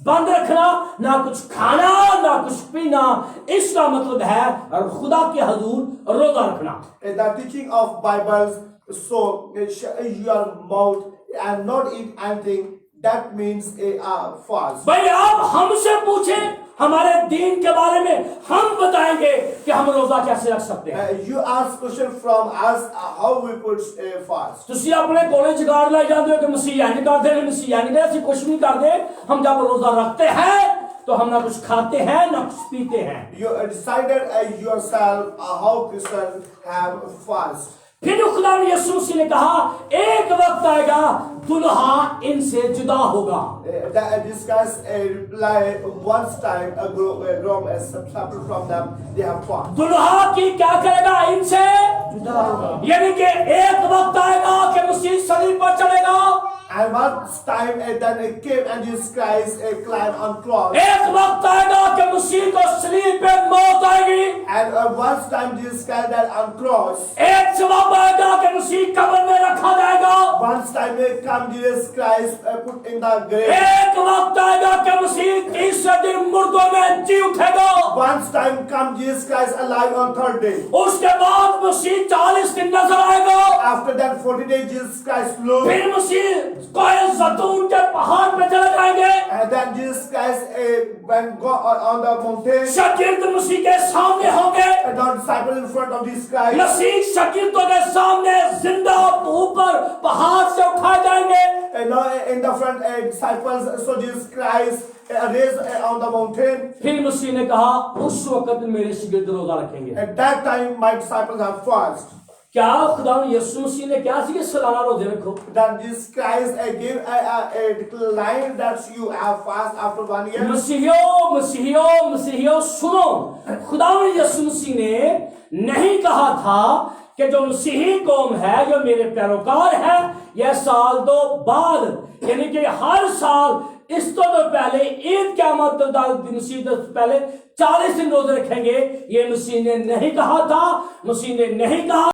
बंद रखना, ना कुछ खाना ना कुछ पीना। इसका मतलब है खुदा के हजूर रोजा रखना। The teaching of Bibles, so your mouth and not eat anything, that means a fast. भाई आप हमसे पूछें हमारे दीन के बारे में, हम बताएंगे कि हम रोजा कैसे रख सकते हैं। You ask question from us how we put a fast. ਤੁਸੀਂ ਆਪਣੇ ਕੋਲੇ ਜਗਾੜ ਲੈ ਜਾਂਦੇ ਹੋ कि मसीह नहीं करते, मसीह नहीं करते, कुछ नहीं करते। हम जब रोजा रखते हैं तो हम ना कुछ खाते हैं ना कुछ पीते हैं। You decided yourself how Christians have fast. फिर खुदा ने यीशु मसीह ने कहा एक वक्त आएगा दुल्हा इनसे जुदा होगा। This guy's reply once time a groom is separate from them, they have fast. दुल्हा की क्या करेगा? इनसे जुदा होगा। यानी कि एक वक्त आएगा कि मसीह सलीब पर चढ़ेगा। And once time then it came and Jesus Christ climbed on cross. एक वक्त आएगा कि मसीह को सलीब पे मौत आएगी। And once time Jesus Christ died on cross. एक जवाब आएगा कि मसीह कब्र में रखा जाएगा। Once time will come Jesus Christ put in the grave. एक वक्त आएगा कि मसीह तीसरे दिन मुर्दों में जी उठेगा। Once time come Jesus Christ alive on third day. उसके बाद मसीह 40 दिन नजर आएगा। After that 40 days Jesus Christ flew. फिर मसीह कोई ज़ैतून के पहाड़ पे चले जाएंगे। And then Jesus Christ when go on the mountain. शागिर्द मसीह के सामने होंगे। And the disciples in front of Jesus Christ. मसीह शागिर्दों के सामने जिंदा ऊपर पहाड़ से उठाए जाएंगे। And now in the front disciples, so Jesus Christ raised on the mountain. फिर मसीह ने कहा उस वक्त मेरे शागिर्द रोजा रखेंगे। At that time my disciples have fast. क्या खुदा यीशु मसीह ने क्या सी सालाना रोजे रखो? Then Jesus Christ gave a line that you have fast after 1 year. मसीहियों सुनो, खुदा यीशु मसीह ने नहीं कहा था कि जो मसीही कौम है जो मेरे पैरोकार है यह साल दो बाद, यानी कि हर साल इस तो पहले ईद क़यामत मसीह तो पहले 40 दिन रोजे रखेंगे। ये मसीह ने नहीं कहा था। मसीह ने नहीं कहा